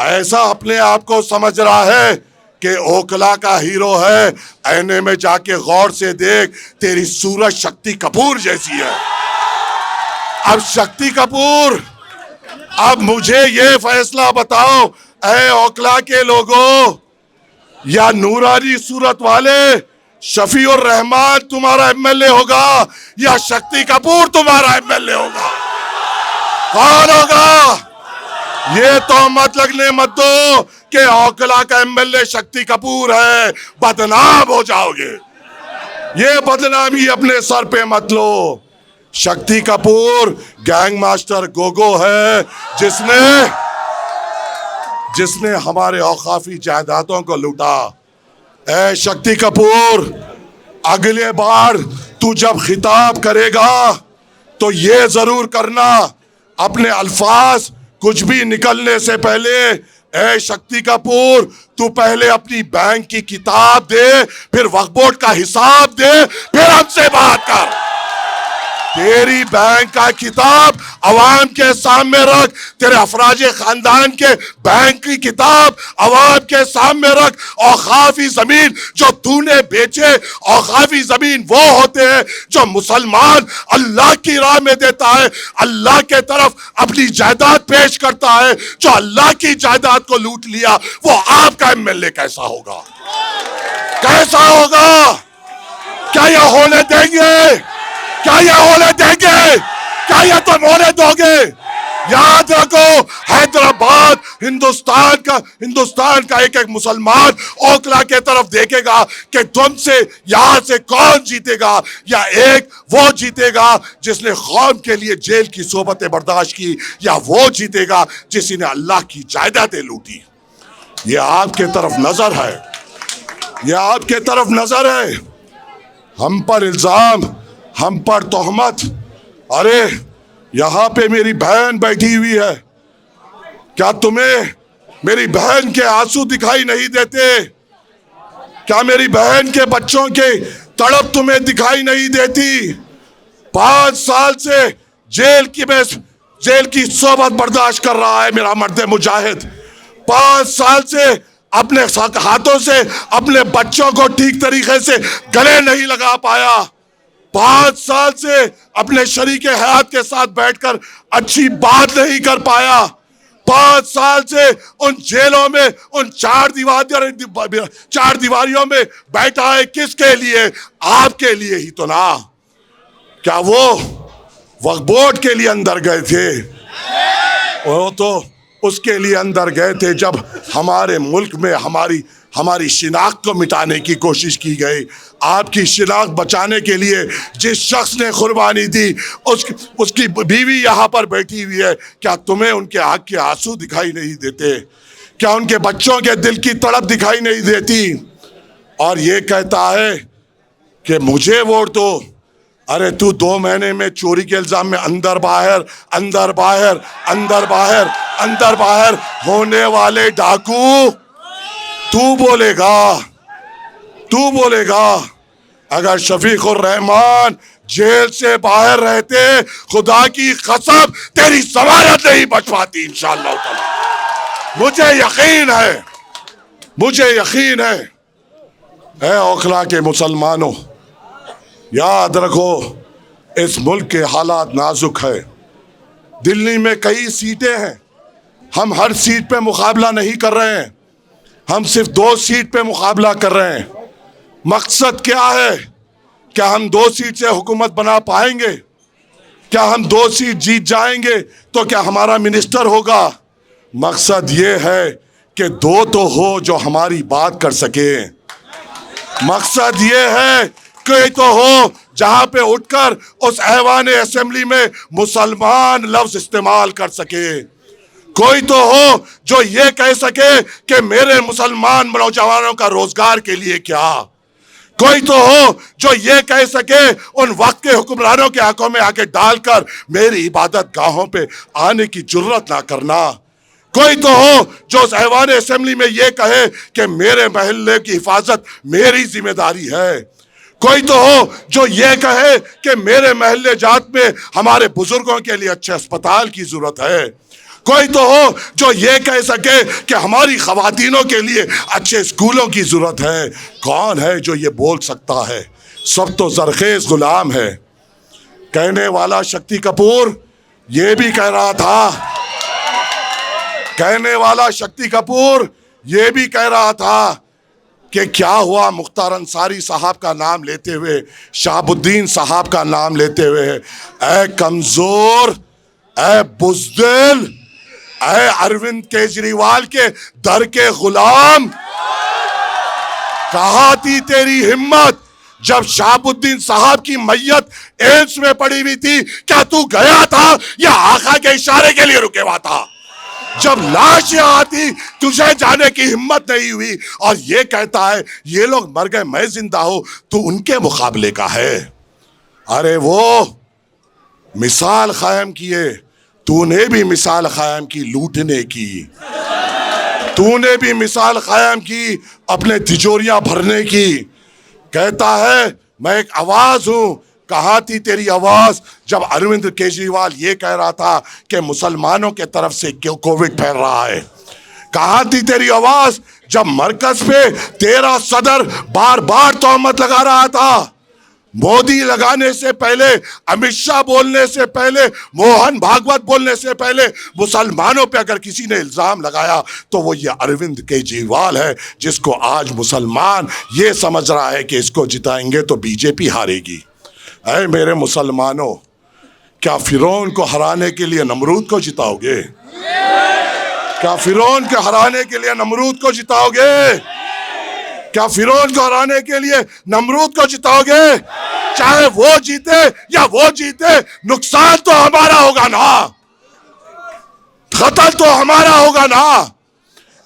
ऐसा अपने आप को समझ रहा है कि ओखला का हीरो है। आईने में जाके गौर से देख, तेरी सूरत शक्ति कपूर जैसी है। अब शक्ति कपूर, अब मुझे ये फैसला बताओ, ऐ ओखला के लोगों, या नूरानी सूरत वाले शफीउर रहमान तुम्हारा एमएलए होगा या शक्ति कपूर तुम्हारा एमएलए होगा? कौन होगा? ये तो मत लगने मत दो कि ओखला का एमएलए शक्ति कपूर है, बदनाम हो जाओगे। ये बदनामी अपने सर पे मत लो। शक्ति कपूर गैंग मास्टर गोगो है, जिसने हमारे औकाफी जायदादों को लूटा। ऐ शक्ति कपूर, अगले बार तू जब खिताब करेगा तो ये जरूर करना, अपने अल्फाज कुछ भी निकलने से पहले, ऐ शक्ति कपूर, तू पहले अपनी बैंक की किताब दे, फिर वक्फ बोर्ड का हिसाब दे, फिर हमसे बात कर। तेरी बैंक का किताब अवाम के सामने रख, तेरे अफराजे खानदान के बैंक की किताब अवाम के सामने रख। औकाफी जमीन जो तूने बेचे, औकाफी जमीन वो होते हैं जो मुसलमान अल्लाह की राह में देता है, अल्लाह के तरफ अपनी जायदाद पेश करता है। जो अल्लाह की जायदाद को लूट लिया, वो आपका एमएलए कैसा होगा? कैसा होगा? क्या यह होने देंगे? क्या यह होने देंगे? क्या यह तुम होने दोगे? याद रखो, हैदराबाद हिंदुस्तान का एक एक मुसलमान ओखला के तरफ देखेगा कि तुमसे यहां से कौन जीतेगा, या एक वो जीतेगा जिसने कौम के लिए जेल की सोबतें बर्दाश्त की, या वो जीतेगा जिसने अल्लाह की जायदादें लूटी। ये आपके तरफ नजर है, ये आपके तरफ नजर है। हम पर इल्जाम, हम पर तोहमत। अरे यहां पे मेरी बहन बैठी हुई है, क्या तुम्हें मेरी बहन के आंसू दिखाई नहीं देते? क्या मेरी बहन के बच्चों के तड़प तुम्हें दिखाई नहीं देती? 5 साल से जेल की सोबत बर्दाश्त कर रहा है मेरा मर्द मुजाहिद। 5 साल से अपने हाथों से अपने बच्चों को ठीक तरीके से गले नहीं लगा पाया। 5 साल से अपने शरीके हयात के साथ बैठकर अच्छी बात नहीं कर पाया। 5 साल से उन जेलों में, उन चार दीवारियों में बैठा है। किसके लिए? आपके लिए ही तो ना। क्या वो वक्फ बोर्ड के लिए अंदर गए थे? वो तो उसके लिए अंदर गए थे जब हमारे मुल्क में हमारी शिनाख्त को मिटाने की कोशिश की गई। आपकी शिनाख्त बचाने के लिए जिस शख्स ने कुर्बानी दी, उसकी बीवी यहाँ पर बैठी हुई है। क्या तुम्हें उनके आँख के आंसू दिखाई नहीं देते? क्या उनके बच्चों के दिल की तड़प दिखाई नहीं देती? और ये कहता है कि मुझे वोट दो। अरे तू 2 महीने में चोरी के इल्जाम में अंदर बाहर अंदर बाहर अंदर बाहर अंदर बाहर होने वाले डाकू, तू बोलेगा? अगर शफीकुर रहमान जेल से बाहर रहते, खुदा की कसम तेरी जमानत नहीं बच पाती इंशाअल्लाह ताला। मुझे यकीन है। ऐ ओखला के मुसलमानों, याद रखो, इस मुल्क के हालात नाजुक है। दिल्ली में कई सीटें हैं, हम हर सीट पे मुकाबला नहीं कर रहे हैं, हम सिर्फ 2 सीट पे मुकाबला कर रहे हैं। मकसद क्या है? क्या हम 2 सीट से हुकूमत बना पाएंगे? क्या हम 2 सीट जीत जाएंगे तो क्या हमारा मिनिस्टर होगा? मकसद ये है कि 2 तो हो जो हमारी बात कर सके। मकसद ये है कोई तो हो जहां पे उठकर उस ऐवान असेंबली में मुसलमान लफ्ज इस्तेमाल कर सके। कोई तो हो जो ये कह सके कि मेरे मुसलमान नौजवानों का रोजगार के लिए क्या। कोई तो हो जो ये कह सके उन वक्त के हुक्मरानों के आंखों में आके डालकर मेरी इबादत गाहों पे आने की जुर्रत ना करना। कोई तो हो जो उस ऐवान असेंबली में ये कहे कि मेरे महल्ले की हिफाजत मेरी जिम्मेदारी है। कोई तो हो जो ये कहे कि मेरे महल्ले जात में हमारे बुजुर्गों के लिए अच्छे अस्पताल की जरूरत है। कोई तो हो जो ये कह सके कि हमारी खवातीनों के लिए अच्छे स्कूलों की जरूरत है। कौन है जो ये बोल सकता है? सब तो जरखेज गुलाम है। कहने वाला शक्ति कपूर ये भी कह रहा था, कहने वाला शक्ति कपूर ये भी कह रहा था कि क्या हुआ मुख्तार अंसारी साहब का नाम लेते हुए, शहाबुद्दीन साहब का नाम लेते हुए, ऐ कमजोर, ऐ बुज़दिल, ऐ अरविंद केजरीवाल के दर के गुलाम, कहाँ थी तेरी हिम्मत जब शहाबुद्दीन साहब की मैयत एम्स में पड़ी हुई थी? क्या तू गया था या आका के इशारे के लिए रुके हुआ था? जब लाश यहाँ आती तुझे जाने की हिम्मत नहीं हुई और ये कहता है ये लोग मर गए मैं जिंदा हूं, तू उनके मुकाबले का है। अरे वो मिसाल कायम किए, तूने भी मिसाल कायम की लूटने की, तूने भी मिसाल कायम की अपने तिजोरियां भरने की। कहता है मैं एक आवाज हूं, कहाँ थी तेरी आवाज जब अरविंद केजरीवाल ये कह रहा था कि मुसलमानों के तरफ से क्यों कोविड फैल रहा है? कहाँ थी तेरी आवाज जब मरकज पे तेरा सदर बार बार तोहमत लगा रहा था? मोदी लगाने से पहले, अमित शाह बोलने से पहले, मोहन भागवत बोलने से पहले मुसलमानों पे अगर किसी ने इल्जाम लगाया तो वो ये अरविंद केजरीवाल है, जिसको आज मुसलमान ये समझ रहा है कि इसको जिताएंगे तो बीजेपी हारेगी। ऐ मेरे मुसलमानों, क्या फिरौन को हराने के लिए नमरूद को जिताओगे? क्या फिरौन को हराने के लिए नमरूद को जिताओगे? क्या फिरौन को हराने के लिए नमरूद को जिताओगे? चाहे वो जीते या वो जीते, नुकसान तो हमारा होगा ना, कत्ल तो हमारा होगा ना,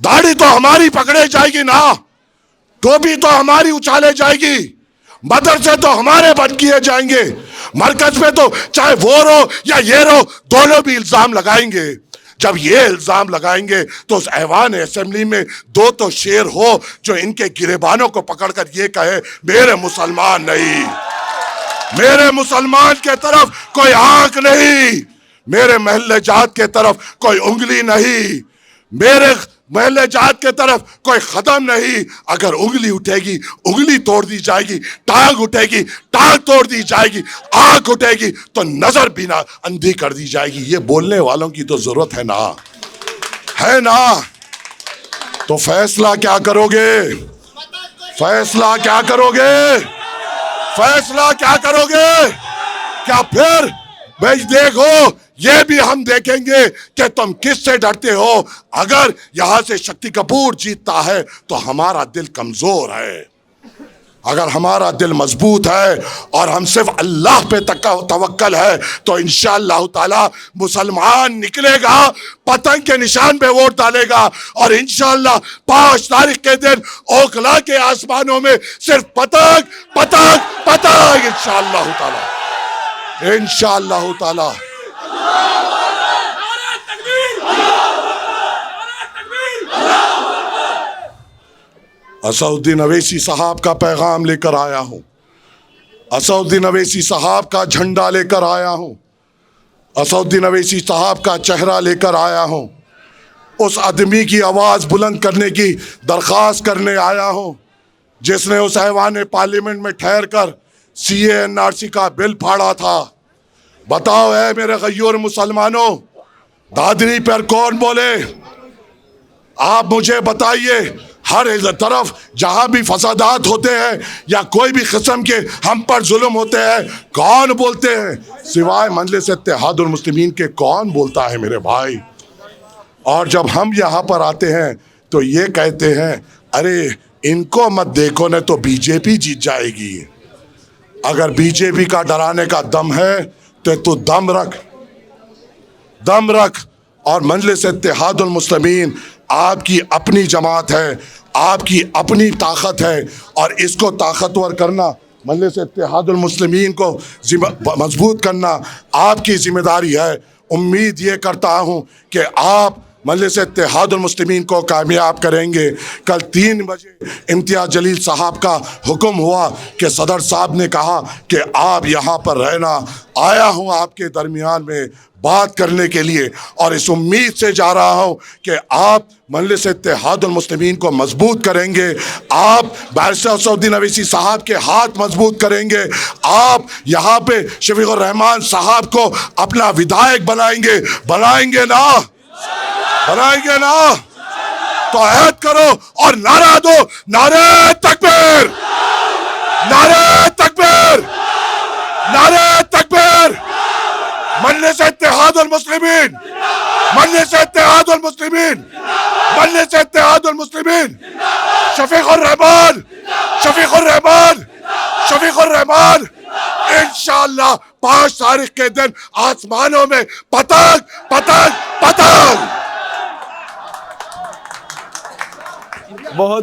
दाढ़ी तो हमारी पकड़े जाएगी ना, टोपी तो हमारी उछाले जाएगी, मदरसे तो हमारे बंद किए जाएंगे, मरकज में तो चाहे वो रो या ये रो दोनों भी इल्जाम लगाएंगे। जब ये इल्जाम लगाएंगे तो उस ऐवान असेंबली में दो तो शेर हो जो इनके गिरेबानों को पकड़कर ये कहे मेरे मुसलमान नहीं, मेरे मुसलमान के तरफ कोई आंख नहीं, मेरे महल्ले जात के तरफ कोई उंगली नहीं, मेरे महल्ले जात के तरफ कोई कदम नहीं। अगर उंगली उठेगी उंगली तोड़ दी जाएगी, टांग उठेगी टांग तोड़ दी जाएगी, आंख उठेगी तो नजर भी ना अंधी कर दी जाएगी। ये बोलने वालों की तो जरूरत है ना, है ना? तो फैसला क्या करोगे? फैसला क्या करोगे? फैसला क्या करोगे? क्या फिर भाई देखो ये भी हम देखेंगे कि तुम किससे डरते हो। अगर यहां से शक्ति कपूर जीतता है तो हमारा दिल कमजोर है, अगर हमारा दिल मजबूत है और हम सिर्फ अल्लाह पे तवक्कल है तो इंशाअल्लाह ताला मुसलमान निकलेगा, पतंग के निशान पे वोट डालेगा और इंशाअल्लाह 5 तारीख के दिन ओखला के आसमानों में सिर्फ पतंग पतंग पतंग इंशाअल्लाह ताला, इंशाअल्लाह ताला। असदुद्दीन अवैसी साहब का पैगाम लेकर आया हूं, असदुद्दीन अवैसी साहब का झंडा लेकर आया हूं, असदुद्दीन अवैसी साहब का चेहरा लेकर आया हूं, उस आदमी की आवाज बुलंद करने की दरख्वास्त करने आया हूं जिसने उस ऐवान पार्लियामेंट में ठहर कर CA/NRC का बिल फाड़ा था। बताओ है मेरे गय्यूर मुसलमानों, दादरी पर कौन बोले? आप मुझे बताइए, हर तरफ जहां भी फसादात होते हैं या कोई भी किस्म के हम पर जुल्म होते हैं, कौन बोलते हैं? सिवाय मजलिस इत्तेहादुल मुस्लिमीन के कौन बोलता है मेरे भाई? और जब हम यहाँ पर आते हैं तो ये कहते हैं अरे इनको मत देखो न तो बीजेपी जीत जाएगी। अगर बीजेपी का डराने का दम है तो तू दम रख, दम रख। और मजलिस इत्तेहादुल मुस्लिमीन आपकी अपनी जमात है, आपकी अपनी ताकत है और इसको ताकतवर करना, मजलिस इत्तेहादुल मुस्लिमीन को मजबूत करना आपकी जिम्मेदारी है। उम्मीद ये करता हूँ कि आप मजलिस इत्तेहादुल मुस्लिमीन को कामयाब करेंगे। कल 3 बजे इम्तियाज़ जलील साहब का हुक्म हुआ कि सदर साहब ने कहा कि आप यहाँ पर रहना, आया हूँ आपके दरमियान में, बात करने के लिए, और इस उम्मीद से जा रहा हूं कि आप मजलिस इत्तेहादुल मुस्लिमीन को मजबूत करेंगे, आप बैरिस्टर असदुद्दीन अवैसी साहब के हाथ मजबूत करेंगे, आप यहाँ पे शफीकुर रहमान साहब को अपना विधायक बनाएंगे ना? बनाएंगे ना? तो ऐद करो और नारा दो, नारे तकबीर, नारे तकबीर, नारे तकबीर। मजलिस इत्तेहादुल मुस्लिमीन, मजलिस इत्तेहादुल मुस्लिमीन, मजलिस इत्तेहादुल मुस्लिमीन। शफीकुर रहमान, शफीकुर रहमान, शफीकुर रहमान। इंशाअल्लाह 5 तारीख के दिन आसमानों में पतंग पतंग पतंग। बहुत